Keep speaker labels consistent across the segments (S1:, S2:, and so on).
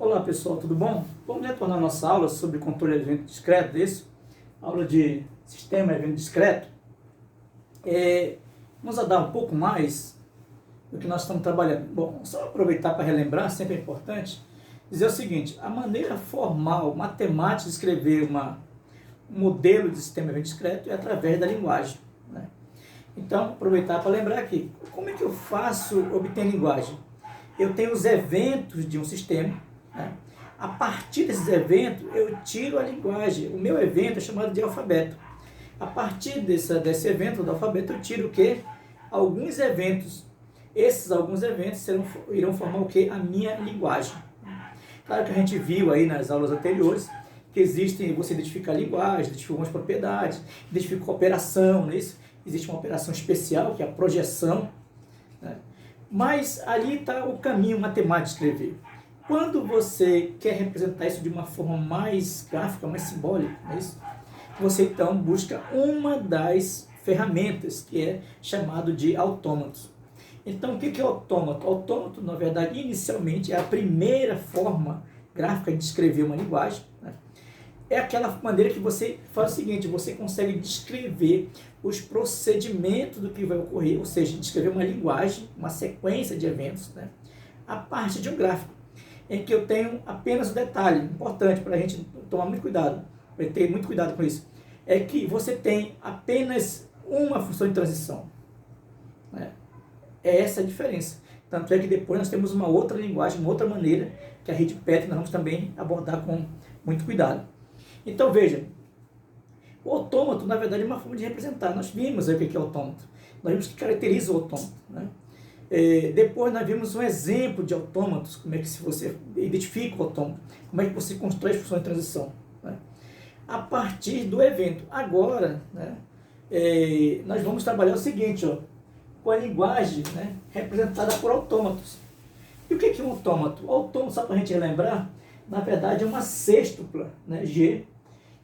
S1: Olá pessoal, tudo bom? Vamos retornar a nossa aula sobre controle de evento discreto, aula de sistema de evento discreto. Vamos dar um pouco mais do que nós estamos trabalhando. Bom, só aproveitar para relembrar, sempre é importante, dizer o seguinte: a maneira formal, matemática de escrever um modelo de sistema de evento discreto é através da linguagem, né? Então, aproveitar para lembrar aqui, como é que eu faço obter linguagem? Eu tenho os eventos de um sistema, né? A partir desses eventos, eu tiro a linguagem. O meu evento é chamado de alfabeto. A partir desse evento do alfabeto, eu tiro o quê? Alguns eventos. Esses alguns eventos irão formar o quê? A minha linguagem. Claro que a gente viu aí nas aulas anteriores que existem, você identifica a linguagem, identifica algumas propriedades, identifica a operação, não é isso? Existe uma operação especial, que é a projeção, né? Mas ali está o caminho matemático de escrever. Quando você quer representar isso de uma forma mais gráfica, mais simbólica, não é isso? Você então busca uma das ferramentas, que é chamado de autômatos. Então, o que é autômato? Autômato, na verdade, inicialmente é a primeira forma gráfica de descrever uma linguagem, né? É aquela maneira que você faz o seguinte: você consegue descrever os procedimentos do que vai ocorrer, ou seja, descrever uma linguagem, uma sequência de eventos, né, a partir de um gráfico, em que eu tenho apenas um detalhe importante para a gente tomar muito cuidado, ter muito cuidado com isso, é que você tem apenas uma função de transição, né? É essa a diferença. Tanto é que depois nós temos uma outra linguagem, uma outra maneira, que a rede PET nós vamos também abordar com muito cuidado. Então veja, o autômato na verdade é uma forma de representar. Nós vimos aí o que é autômato, nós vimos o que caracteriza o autômato, né? Depois nós vimos um exemplo de autômatos, como é que você identifica o autômato, como é que você constrói as funções de transição, né, a partir do evento. Agora, né, nós vamos trabalhar o seguinte, ó, com a linguagem, né, representada por autômatos. E o que é um autômato? O autômato, só para a gente relembrar, na verdade é uma sextupla, né, G,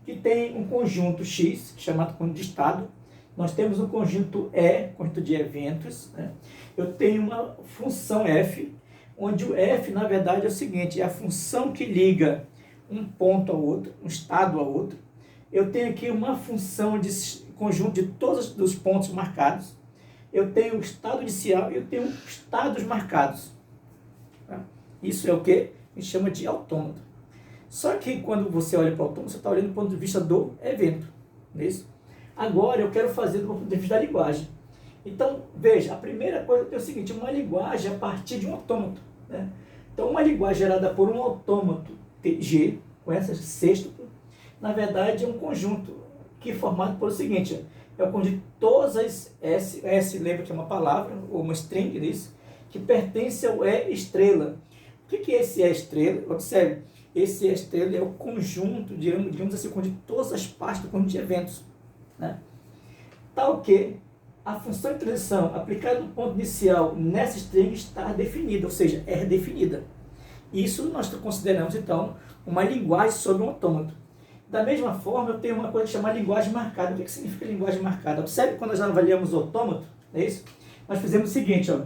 S1: que tem um conjunto X, chamado conjunto de estado. Nós temos um conjunto E, conjunto de eventos, né? Eu tenho uma função F, onde o F, na verdade, é o seguinte: é a função que liga um ponto ao outro, um estado ao outro. Eu tenho aqui uma função de conjunto de todos os pontos marcados. Eu tenho o estado inicial e eu tenho estados marcados, tá? Isso é o que a gente chama de autômato. Só que quando você olha para o autômato, você está olhando do ponto de vista do evento, não é isso? Agora eu quero fazer do ponto de vista da linguagem. Então, veja, a primeira coisa é o seguinte: uma linguagem a partir de um autômato, né? Então, uma linguagem gerada por um autômato G, com essa sextupla, na verdade é um conjunto que é formado por o seguinte: é o conjunto de todas as S, lembra que é uma palavra, ou uma string disso, que pertence ao E estrela. O que é esse E estrela? Observe, esse E estrela é o conjunto, digamos assim, o conjunto de todas as partes do conjunto de eventos, né? Tal que a função de transição aplicada no ponto inicial nessa string está definida, ou seja, é definida. Isso nós consideramos, então, uma linguagem sobre um autômato. Da mesma forma, eu tenho uma coisa chamada linguagem marcada. O que significa linguagem marcada? Observe que quando nós avaliamos o autômato, é isso? Nós fizemos o seguinte, ó,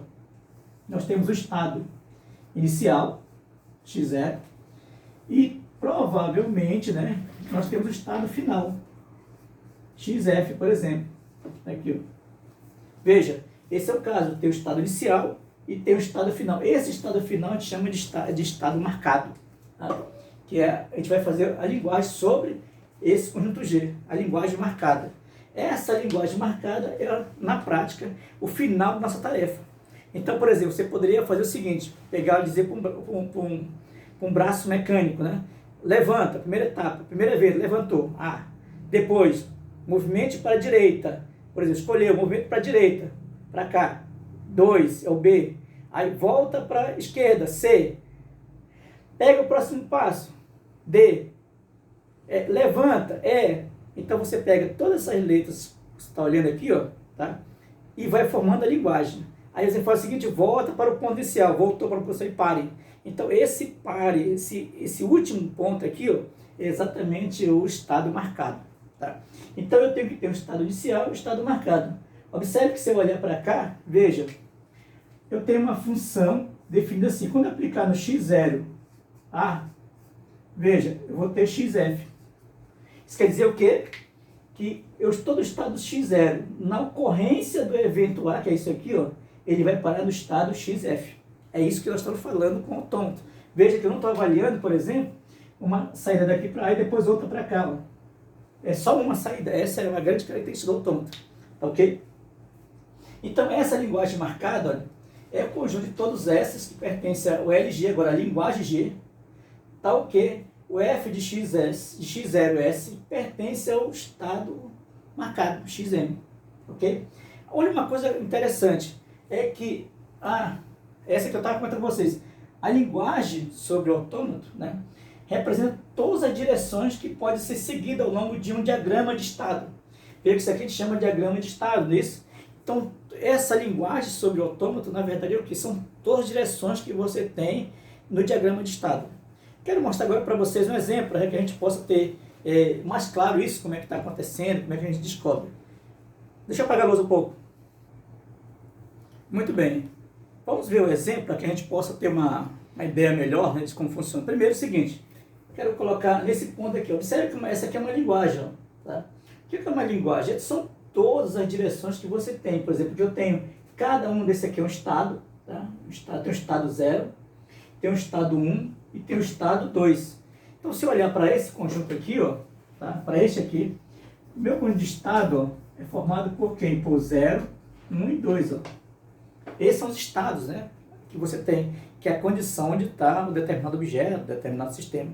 S1: nós temos o estado inicial, x0, e provavelmente, né, nós temos o estado final, xf, por exemplo. Aqui, ó. Veja, esse é o caso: tem o estado inicial e tem o estado final. Esse estado final a gente chama de estado marcado, tá? Que a gente vai fazer a linguagem sobre esse conjunto G, a linguagem marcada. Essa linguagem marcada é, na prática, o final da nossa tarefa. Então, por exemplo, você poderia fazer o seguinte: pegar e dizer para um braço mecânico, né? Levanta, primeira etapa, primeira vez, levantou. A. Depois, movimente para a direita. Por exemplo, escolheu o movimento para a direita, para cá. 2 é o B. Aí volta para a esquerda, C. Pega o próximo passo, D. Levanta, E. Então você pega todas essas letras que você está olhando aqui, ó, tá? E vai formando a linguagem. Aí você faz o seguinte: volta para o ponto inicial, voltou para a posição e pare. Então esse pare, esse último ponto aqui, ó, é exatamente o estado marcado, tá? Então eu tenho que ter o estado inicial e o estado marcado. Observe que se eu olhar para cá, veja, eu tenho uma função definida assim: quando eu aplicar no x0 A, veja, eu vou ter XF. Isso quer dizer o quê? Que eu estou no estado X0. Na ocorrência do evento A, que é isso aqui, ó, ele vai parar no estado XF. É isso que nós estamos falando com o autômato. Veja que eu não estou avaliando, por exemplo, uma saída daqui para A e depois outra para cá. Ó. É só uma saída. Essa é uma grande característica do autômato. Tá ok? Então, essa linguagem marcada, olha, é o conjunto de todos esses que pertencem ao LG, agora a linguagem G, tal que o f de xs, de x0s pertence ao estado marcado, xm, ok? Olha uma coisa interessante, é que, essa que eu estava comentando com vocês, a linguagem sobre o autômato, né, representa todas as direções que podem ser seguidas ao longo de um diagrama de estado. Veja que isso aqui a gente chama de diagrama de estado, não é isso? Então, essa linguagem sobre o autômato, na verdade, é o que? São todas as direções que você tem no diagrama de estado. Quero mostrar agora para vocês um exemplo, para que a gente possa ter mais claro isso, como é que está acontecendo, como é que a gente descobre. Deixa eu apagar a luz um pouco. Muito bem. Vamos ver o exemplo, para que a gente possa ter uma ideia melhor, né, de como funciona. Primeiro é o seguinte, quero colocar nesse ponto aqui, observe que essa aqui é uma linguagem. Ó, tá? O que é uma linguagem? São todas as direções que você tem. Por exemplo, que eu tenho, cada um desse aqui é um estado, tá? Tem um estado 0, tem um estado 1 e tem o estado 2. Então, se eu olhar para esse conjunto aqui, ó, tá? Para este aqui, o meu conjunto de estado, ó, é formado por quem? Por 0, 1 e 2. Ó. Esses são os estados, né, que você tem, que é a condição onde está um determinado objeto, um determinado sistema.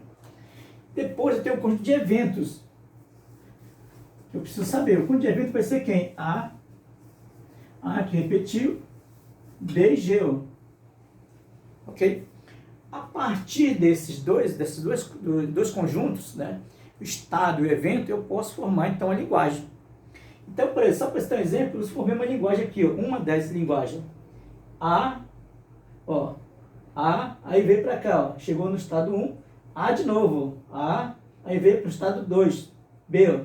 S1: Depois eu tenho o conjunto de eventos. Eu preciso saber, o conjunto de eventos vai ser quem? A que repetiu, B e G. Ó. Ok? A partir desses dois conjuntos, né, o estado e o evento, eu posso formar então a linguagem. Então, por exemplo, só para citar um exemplo, eu formei uma linguagem aqui, ó, uma dessas linguagens. A, ó, A, aí veio para cá, ó, chegou no estado 1, A de novo, A, aí veio para o estado 2, B, ó,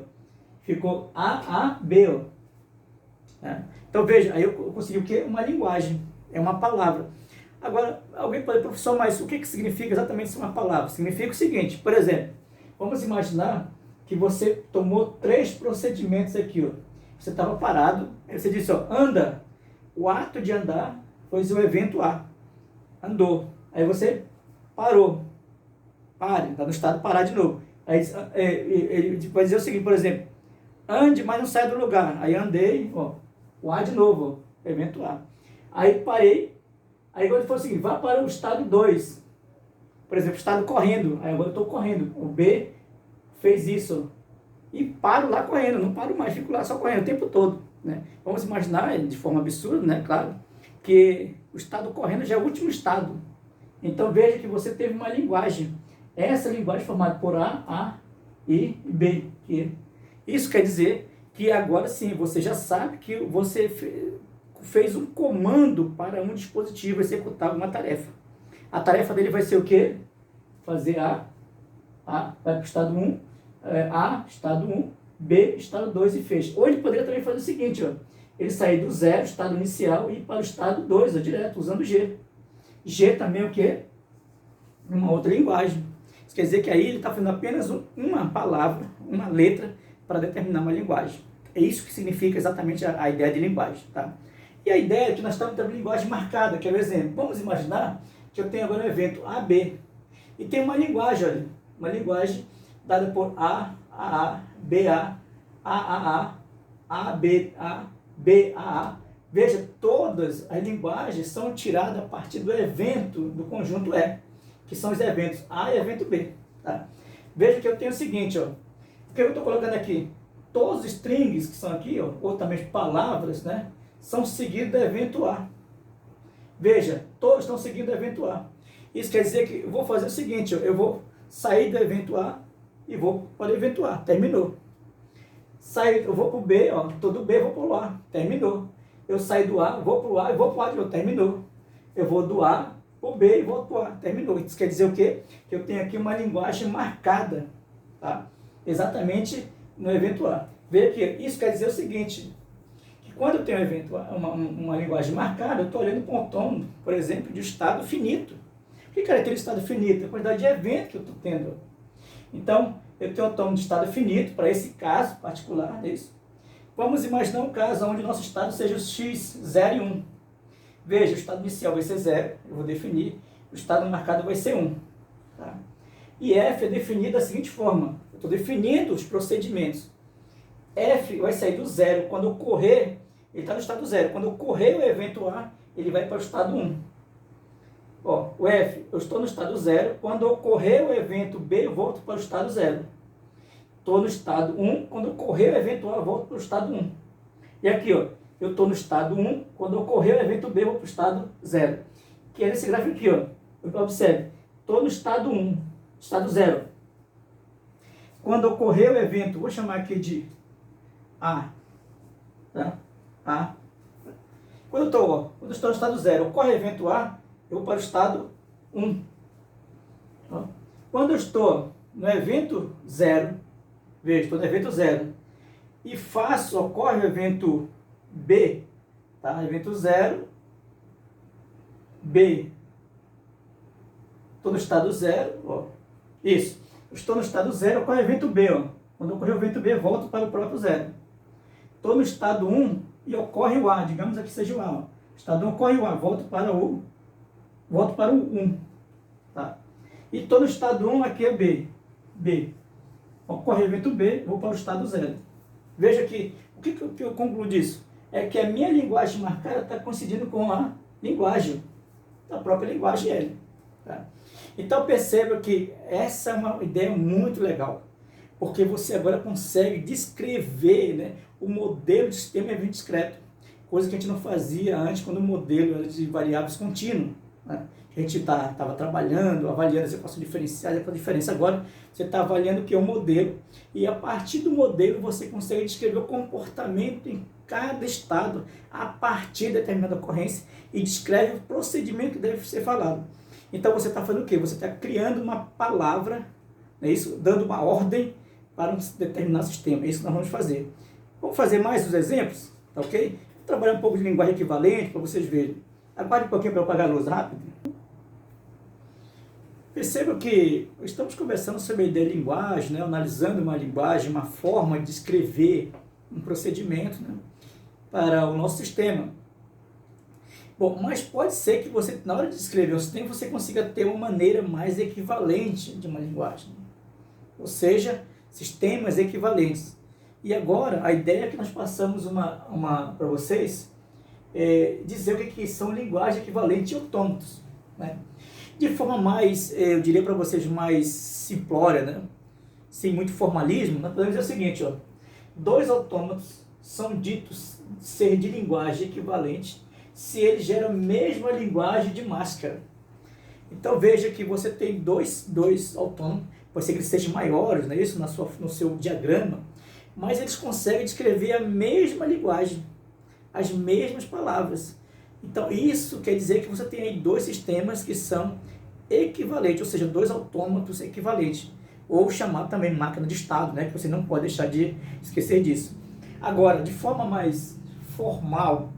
S1: ficou A, B, ó. É. Então veja, aí eu consegui o quê? Uma linguagem, é uma palavra. Agora, alguém pode dizer, professor, mas o que significa exatamente isso uma palavra? Significa o seguinte, por exemplo, vamos imaginar que você tomou 3 procedimentos aqui, ó. Você estava parado, aí você disse, ó, anda. O ato de andar foi o evento A. Andou. Aí você parou. Pare, está no estado de parar de novo. Aí ele vai dizer o seguinte, por exemplo, ande, mas não sai do lugar. Aí andei, ó, o A de novo, ó, evento A. Aí parei. Aí agora ele falou assim, vá para o estado 2. Por exemplo, estado correndo. Aí agora eu estou correndo. O B fez isso. E paro lá correndo. Não paro mais, fico lá só correndo o tempo todo. Né? Vamos imaginar, de forma absurda, né? Claro, que o estado correndo já é o último estado. Então veja que você teve uma linguagem. Essa linguagem formada por A e B. Isso quer dizer que agora sim, você já sabe que você fez um comando para um dispositivo executar alguma tarefa. A tarefa dele vai ser o quê? Fazer A vai para o estado 1, A, estado 1, B, estado 2 e fez. Ou ele poderia também fazer o seguinte, ó, ele sair do 0, estado inicial, e ir para o estado 2, ó, direto, usando G. G também é o quê? Uma outra linguagem. Isso quer dizer que aí ele está fazendo apenas uma palavra, uma letra, para determinar uma linguagem. É isso que significa exatamente a ideia de linguagem, tá? E a ideia é que nós estamos tendo linguagem marcada, que é o exemplo. Vamos imaginar que eu tenho agora um evento AB. E tem uma linguagem, olha, uma linguagem dada por A, BA, ABA, BAA. Veja, todas as linguagens são tiradas a partir do evento do conjunto E, que são os eventos A e evento B. Tá? Veja que eu tenho o seguinte, ó, o que eu estou colocando aqui? Todos os strings que são aqui, ó, ou também palavras, né, são seguidos do evento A. Veja, todos estão seguindo o evento A. Isso quer dizer que eu vou fazer o seguinte, ó, eu vou sair do evento A e vou para o evento A. Terminou. Eu vou para o B, ó, todo B, vou para o A. Terminou. Eu saio do A, vou para o A e vou para o A de novo. Terminou. Eu vou do A para o B e volto para o A. Terminou. Isso quer dizer o quê? Que eu tenho aqui uma linguagem marcada, tá? Exatamente no evento A. Veja que isso quer dizer o seguinte, que quando eu tenho um evento, uma linguagem marcada, eu estou olhando para um autônomo, por exemplo, de estado finito. O que caracteriza o estado finito? A quantidade de evento que eu estou tendo. Então, eu tenho um autônomo de estado finito, para esse caso particular, é isso? Vamos imaginar um caso onde o nosso estado seja o x, 0 e 1. Veja, o estado inicial vai ser 0, eu vou definir, o estado marcado vai ser 1. Tá? E f é definido da seguinte forma, eu estou definindo os procedimentos. F vai sair do 0, quando ocorrer, ele está no estado 0, quando ocorrer o evento A, ele vai para o estado 1. Ó, o F, eu estou no estado 0, quando ocorrer o evento B, eu volto para o estado 0. Estou no estado 1, quando ocorrer o evento A, eu volto para o estado 1. E aqui, ó, eu estou no estado 1, quando ocorrer o evento B, eu vou para o estado 0. Que é nesse gráfico aqui, ó. Observe, estou no estado 1, estado 0. Quando ocorrer o evento, vou chamar aqui de A. Tá? A. Quando eu estou no estado 0, ocorre o evento A, eu vou para o estado 1. Ó. Quando eu estou no evento 0, veja, estou no evento 0, e ocorre o evento B, tá? Evento 0, B. Estou no estado 0, ó. Isso. Estou no estado 0, ocorre o evento B, ó. Quando ocorrer o evento B, volto para o próprio 0. Estou no estado 1 e ocorre o A, digamos aqui seja o A, ó. Estado 1 ocorre o A, volto para o 1. Tá? E estou no estado 1, aqui é B. B. Ocorre o evento B, vou para o estado 0. Veja que, o que eu concluo disso? É que a minha linguagem marcada está coincidindo com a linguagem, a própria linguagem L. Tá? Então perceba que essa é uma ideia muito legal, porque você agora consegue descrever, né, o modelo de sistema evento discreto, coisa que a gente não fazia antes quando o modelo era de variáveis contínuo. Né? A gente estava trabalhando, avaliando as equações diferenciais, a diferença. Agora você está avaliando o que é um modelo, e a partir do modelo você consegue descrever o comportamento em cada estado a partir de determinada ocorrência e descreve o procedimento que deve ser falado. Então você está fazendo o quê? Você está criando uma palavra, é isso? Dando uma ordem para um determinado sistema. É isso que nós vamos fazer. Vamos fazer mais os exemplos, tá ok? Vou trabalhar um pouco de linguagem equivalente para vocês verem. Aguarde um pouquinho para eu apagar a luz rápido. Perceba que estamos conversando sobre a ideia de linguagem, né? Analisando uma linguagem, uma forma de escrever um procedimento, né? Para o nosso sistema. Bom, mas pode ser que você, na hora de escrever um sistema, você consiga ter uma maneira mais equivalente de uma linguagem. Ou seja, sistemas equivalentes. E agora, a ideia é que nós passamos para vocês, dizer o que são linguagens equivalentes e autômatos. Né? De forma mais, eu diria para vocês, mais simplória, né? Sem muito formalismo, nós podemos dizer o seguinte, ó, dois autômatos são ditos ser de linguagem equivalente se eles geram a mesma linguagem de máscara. Então veja que você tem dois autônomos, pode ser que eles sejam maiores, não é isso, no seu diagrama, mas eles conseguem descrever a mesma linguagem, as mesmas palavras. Então isso quer dizer que você tem aí dois sistemas que são equivalentes, ou seja, dois autômatos equivalentes, ou chamado também máquina de estado, né, que você não pode deixar de esquecer disso. Agora, de forma mais formal,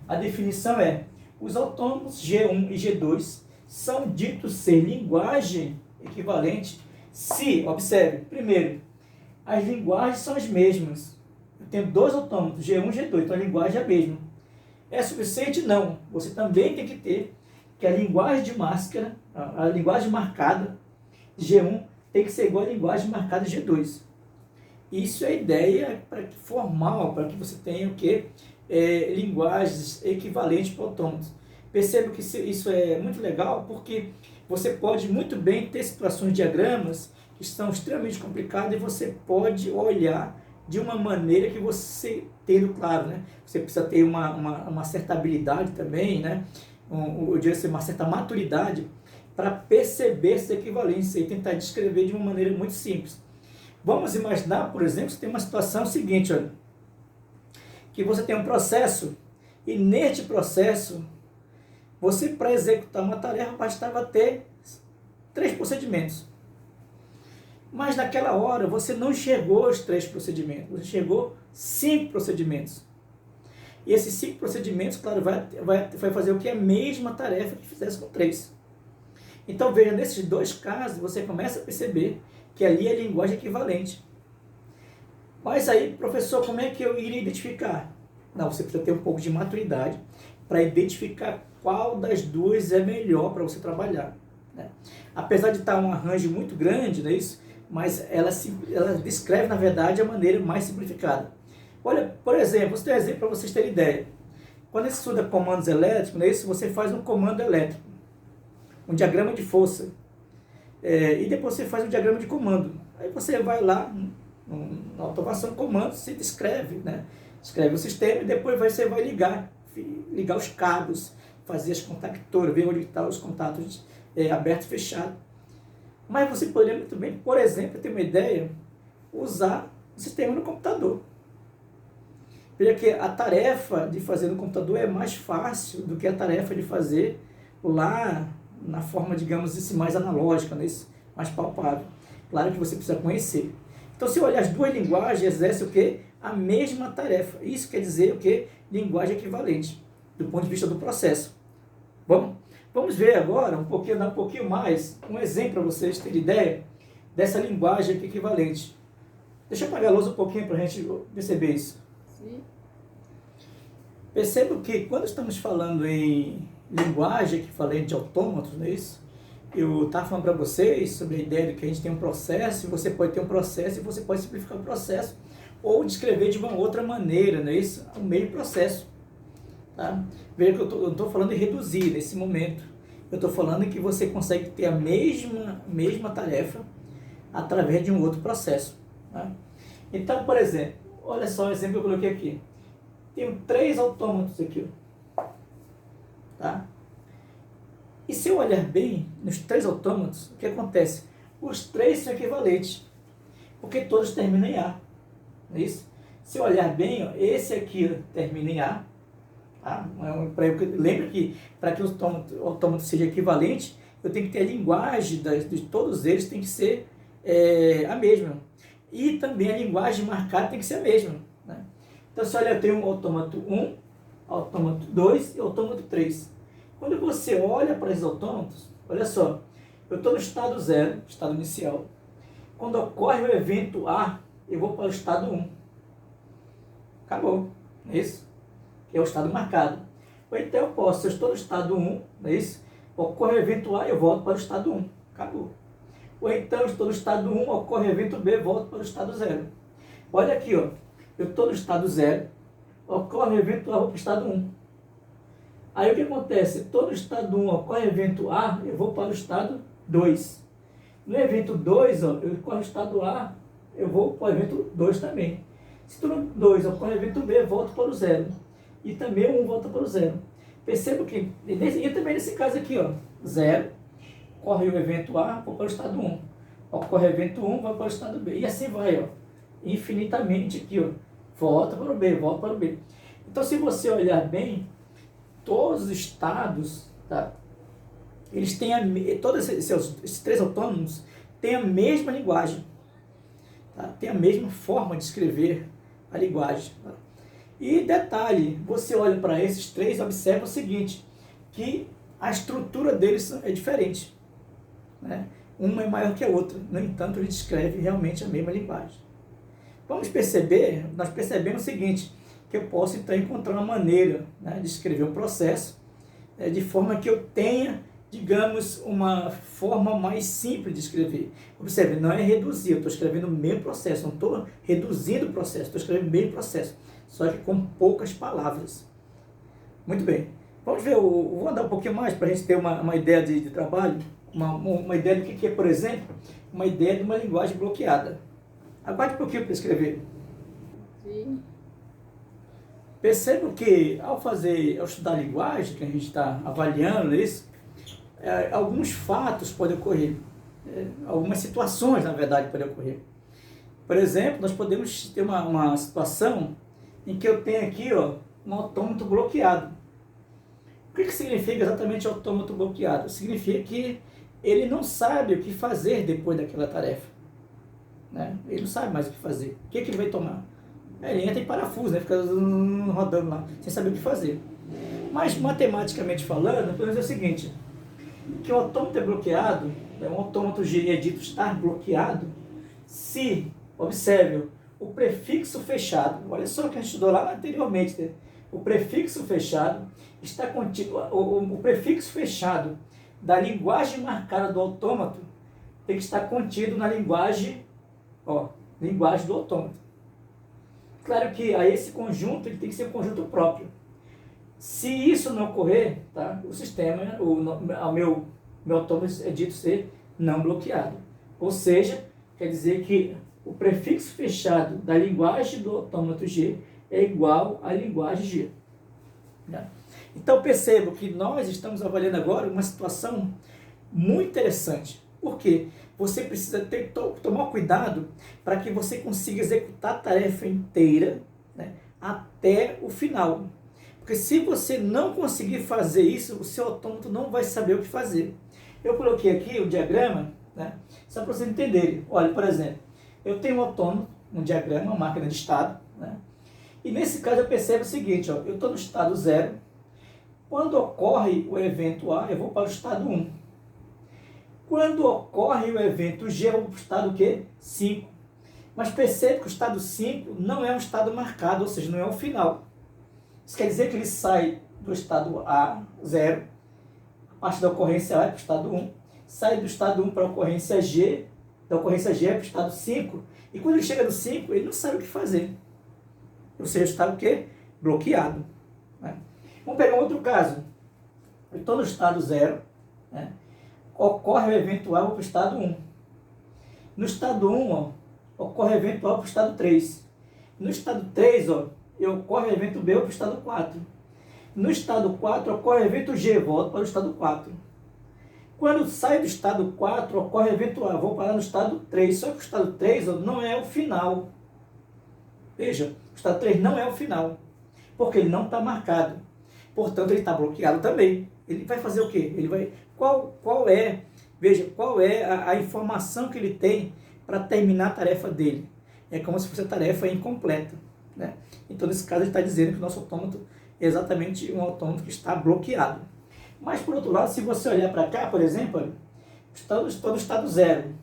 S1: a definição é: os autônomos G1 e G2 são ditos ser linguagem equivalente se, observe, primeiro, as linguagens são as mesmas. Eu tenho dois autômatos, G1 e G2, então a linguagem é a mesma. É suficiente? Não. Você também tem que ter que a linguagem de máscara, a linguagem marcada de G1 tem que ser igual à linguagem marcada de G2. Isso é a ideia formal, para que você tenha o quê? Linguagens equivalentes para autômatos. Perceba que isso é muito legal, porque você pode muito bem ter situações, diagramas, que estão extremamente complicados, e você pode olhar de uma maneira que você, tendo claro, né? Você precisa ter uma certa habilidade também, né? Eu diria assim, uma certa maturidade para perceber essa equivalência e tentar descrever de uma maneira muito simples. Vamos imaginar, por exemplo, que você tem uma situação seguinte, olha, que você tem um processo, e neste processo, você, para executar uma tarefa, bastava ter 3 procedimentos. Mas naquela hora, você não enxergou os 3 procedimentos, você enxergou 5 procedimentos. E esses 5 procedimentos, claro, vai fazer o que? A mesma tarefa que fizesse com 3. Então veja, nesses dois casos você começa a perceber que ali é linguagem equivalente. Mas aí, professor, como é que eu iria identificar? Não, você precisa ter um pouco de maturidade para identificar qual das duas é melhor para você trabalhar, né? Apesar de estar um arranjo muito grande, não é isso? Mas ela descreve, na verdade, a maneira mais simplificada. Olha, por exemplo, vou ter um exemplo para vocês terem ideia. Quando você estuda comandos elétricos, não é isso? Você faz um comando elétrico, um diagrama de força, e depois você faz um diagrama de comando. Aí você vai lá, na automação de comando, se descreve, né? Escreve o sistema e depois você vai ligar os cabos, fazer as contactoras, ver onde estão os contatos abertos e fechados. Mas você poderia muito bem, por exemplo, ter uma ideia, usar o sistema no computador. Veja que a tarefa de fazer no computador é mais fácil do que a tarefa de fazer lá na forma, digamos assim, mais analógica, né? Mais palpável. Claro que você precisa conhecer. Então, se olhar as duas linguagens, exerce o quê? A mesma tarefa. Isso quer dizer o quê? Linguagem equivalente, do ponto de vista do processo. Vamos ver agora, dar um pouquinho mais, um exemplo para vocês terem ideia dessa linguagem equivalente. Deixa eu apagar a luz um pouquinho para a gente perceber isso. Sim. Percebo que quando estamos falando em linguagem equivalente de autômatos, não é isso? Eu estava falando para vocês sobre a ideia de que a gente tem um processo, e você pode ter um processo e você pode simplificar o processo, ou descrever de uma outra maneira, não é isso? O mesmo processo. Tá? Veja que eu não estou falando em reduzir nesse momento. Eu estou falando que você consegue ter a mesma tarefa através de um outro processo. Tá? Então, por exemplo, olha só o exemplo que eu coloquei aqui. Tenho 3 autômatos aqui. Tá? E se eu olhar bem nos 3 autômatos, o que acontece? Os 3 são equivalentes, porque todos terminam em A. Não é isso? Se eu olhar bem, ó, esse aqui termina em A. Tá? Lembra que para que o autômato seja equivalente, eu tenho que ter a linguagem de todos eles tem que ser a mesma. E também a linguagem marcada tem que ser a mesma. Né? Então, se olha, eu tenho um autômato 1, autômato 2 e autômato 3. Quando você olha para esses autômatos, olha só, eu estou no estado 0, estado inicial. Quando ocorre o evento A, eu vou para o estado 1. Acabou, não é isso? Que é o estado marcado. Ou então eu posso, se eu estou no estado 1, não é isso? Ocorre o evento A, eu volto para o estado 1. Acabou. Ou então eu estou no estado 1, ocorre o evento B, volto para o estado 0. Olha aqui, ó. Eu estou no estado 0, ocorre o evento A, vou para o estado 1. Aí o que acontece? Estou no estado 1, ocorre o evento A, eu vou para o estado 2. No evento 2, ó, eu ocorre o estado A, eu vou para o evento 2 também. Se estou no 2, ocorre o evento B, eu volto para o 0. E também o 1 volta para o 0. Perceba que, e também nesse caso aqui, ó, 0, ocorre o evento A, vou para o estado 1. Ocorre o evento 1, vai para o estado B. E assim vai, ó, infinitamente aqui, ó, volta para o B, volta para o B. Então, se você olhar bem, todos os estados, tá, eles têm todos esses 3 autônomos têm a mesma linguagem, tá? Tem a mesma forma de escrever a linguagem. Tá? E detalhe, você olha para esses 3 e observa o seguinte, que a estrutura deles é diferente. Né? Uma é maior que a outra, no entanto, ele descreve realmente a mesma linguagem. Vamos perceber, nós percebemos o seguinte, que eu posso então encontrar uma maneira, né, de escrever um processo de forma que eu tenha, digamos, uma forma mais simples de escrever. Observe, não é reduzir, eu estou escrevendo o mesmo processo, não estou reduzindo o processo, estou escrevendo o mesmo processo, só que com poucas palavras. Muito bem, vamos ver, vou andar um pouquinho mais para a gente ter uma ideia de trabalho, uma ideia do que é, por exemplo, uma ideia de uma linguagem bloqueada. Aguarde um pouquinho para escrever. Sim. Percebo que ao estudar a linguagem, que a gente está avaliando isso, alguns fatos podem ocorrer, algumas situações, na verdade, podem ocorrer. Por exemplo, nós podemos ter uma situação em que eu tenho aqui, ó, um autômato bloqueado. O que significa exatamente autômato bloqueado? Significa que ele não sabe o que fazer depois daquela tarefa. Né? Ele não sabe mais o que fazer. O que ele vai tomar? Ele entra em parafuso, né? Fica rodando lá, sem saber o que fazer. Mas, matematicamente falando, podemos dizer o seguinte, que o autômato é bloqueado, um autômato G é dito estar bloqueado, se, observe, o prefixo fechado, olha só o que a gente estudou lá anteriormente, né? O prefixo fechado está contido, o prefixo fechado da linguagem marcada do autômato tem que estar contido na linguagem, linguagem do autômato. Claro que a esse conjunto ele tem que ser um conjunto próprio. Se isso não ocorrer, tá, o sistema, meu autômato é dito ser não bloqueado. Ou seja, quer dizer que o prefixo fechado da linguagem do autômato G é igual à linguagem G. Né? Então percebo que nós estamos avaliando agora uma situação muito interessante. Por quê? Você precisa tomar cuidado para que você consiga executar a tarefa inteira, né, até o final. Porque se você não conseguir fazer isso, o seu autômato não vai saber o que fazer. Eu coloquei aqui o diagrama, né, só para vocês entenderem. Olha, por exemplo, eu tenho um autômato, um diagrama, uma máquina de estado, né, e nesse caso eu percebo o seguinte, eu estou no estado 0, quando ocorre o evento A, eu vou para o estado 1. Quando ocorre o evento G, eu vou para o estado o quê? 5. Mas percebe que o estado 5 não é um estado marcado, ou seja, não é o final. Isso quer dizer que ele sai do estado A, 0, a parte da ocorrência A é para o estado 1, sai do estado 1 para a ocorrência G, da ocorrência G é para o estado 5, e quando ele chega no 5, ele não sabe o que fazer. Ou seja, o estado o quê? Bloqueado. Né? Vamos pegar um outro caso. Eu estou no estado 0, né? Ocorre o evento A para o estado 1. No estado 1, ocorre o evento A para o estado 3. No estado 3, ocorre o evento B para o estado 4. No estado 4, ocorre o evento G, volto para o estado 4. Quando sai do estado 4, ocorre o evento A, vou parar no estado 3. Só que o estado 3 não é o final. Veja, o estado 3 não é o final, porque ele não está marcado. Portanto, ele está bloqueado também. Ele vai fazer o quê? Ele vai... Qual é a informação que ele tem para terminar a tarefa dele? É como se fosse a tarefa incompleta. Né? Então, nesse caso, ele está dizendo que o nosso autômato é exatamente um autômato que está bloqueado. Mas, por outro lado, se você olhar para cá, por exemplo, estou no estado 0.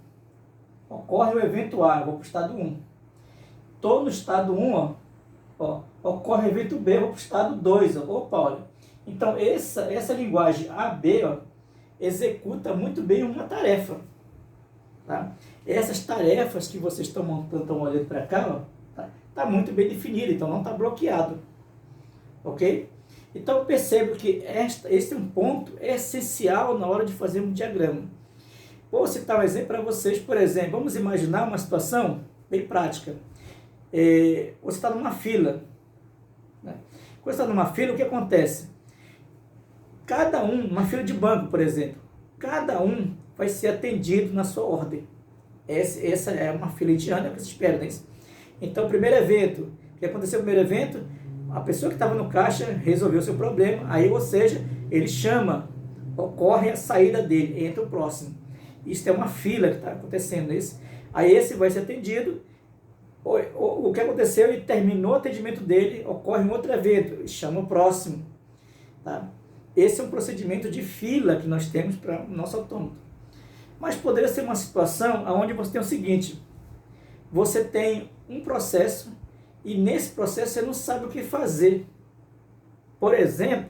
S1: Ocorre o evento A, vou para o estado 1. Estou no estado 1, ocorre o evento B, vou para o estado 2. Opa, olha. Então, essa linguagem AB, executa muito bem uma tarefa. Tá? Essas tarefas que vocês estão montando, estão olhando para cá, tá muito bem definida, então não está bloqueado. Ok? Então eu percebo que esse é um ponto essencial na hora de fazer um diagrama. Vou citar um exemplo para vocês, por exemplo, vamos imaginar uma situação bem prática. Você está numa fila. Né? Quando você está numa fila, o que acontece? Cada um, uma fila de banco, por exemplo, cada um vai ser atendido na sua ordem. Essa é uma fila indiana que se espera, né? Então, o primeiro evento, o que aconteceu no primeiro evento? A pessoa que estava no caixa resolveu o seu problema, aí, ou seja, ele chama, ocorre a saída dele, entra o próximo. Isso é uma fila que está acontecendo. Aí esse vai ser atendido, o que aconteceu, ele terminou o atendimento dele, ocorre um outro evento, ele chama o próximo. Tá? Esse é um procedimento de fila que nós temos para o nosso autômato. Mas poderia ser uma situação onde você tem o seguinte, você tem um processo e nesse processo você não sabe o que fazer. Por exemplo,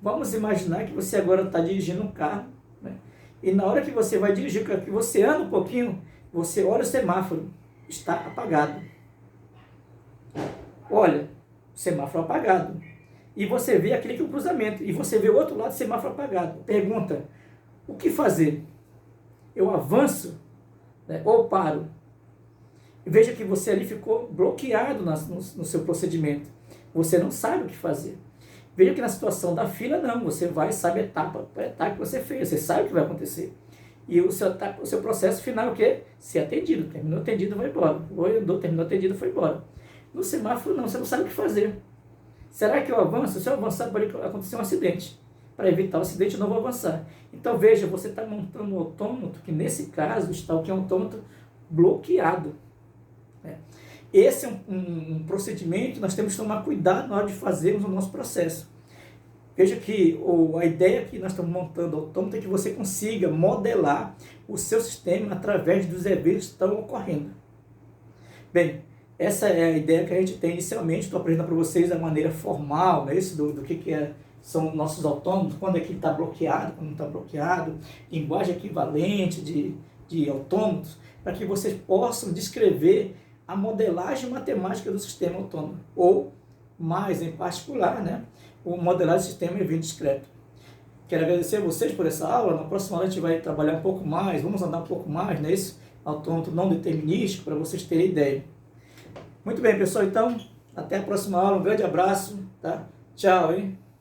S1: vamos imaginar que você agora está dirigindo um carro, né? E na hora que você vai dirigir, que você anda um pouquinho, você olha o semáforo, está apagado. Olha, o semáforo apagado. E você vê aquele que é um cruzamento, e você vê o outro lado do semáforo apagado. Pergunta, o que fazer? Eu avanço, né, ou paro? Veja que você ali ficou bloqueado no seu procedimento. Você não sabe o que fazer. Veja que na situação da fila, não. Você vai, sabe etapa por etapa que você fez. Você sabe o que vai acontecer. E o seu processo final é o quê? Ser atendido. Terminou atendido, vai embora. Ou andou, terminou atendido, foi embora. No semáforo, não. Você não sabe o que fazer. Será que eu avanço? Se eu avançar, pode acontecer um acidente. Para evitar o acidente, eu não vou avançar. Então, veja, você está montando um autômato, que nesse caso está o que é um autômato bloqueado. Esse é um procedimento que nós temos que tomar cuidado na hora de fazermos o nosso processo. Veja que a ideia que nós estamos montando o autômato é que você consiga modelar o seu sistema através dos eventos que estão ocorrendo. Bem, essa é a ideia que a gente tem inicialmente. Estou apresentando para vocês da maneira formal, né, do que são nossos autômatos, quando é que está bloqueado, quando não está bloqueado, linguagem equivalente de autômatos, para que vocês possam descrever a modelagem matemática do sistema autônomo, ou mais em particular, né, o modelagem do sistema evento discreto. Quero agradecer a vocês por essa aula. Na próxima aula a gente vai trabalhar um pouco mais, vamos andar um pouco mais nesse autômato não determinístico, para vocês terem ideia. Muito bem, pessoal, então, até a próxima aula, um grande abraço, tá? Tchau, hein?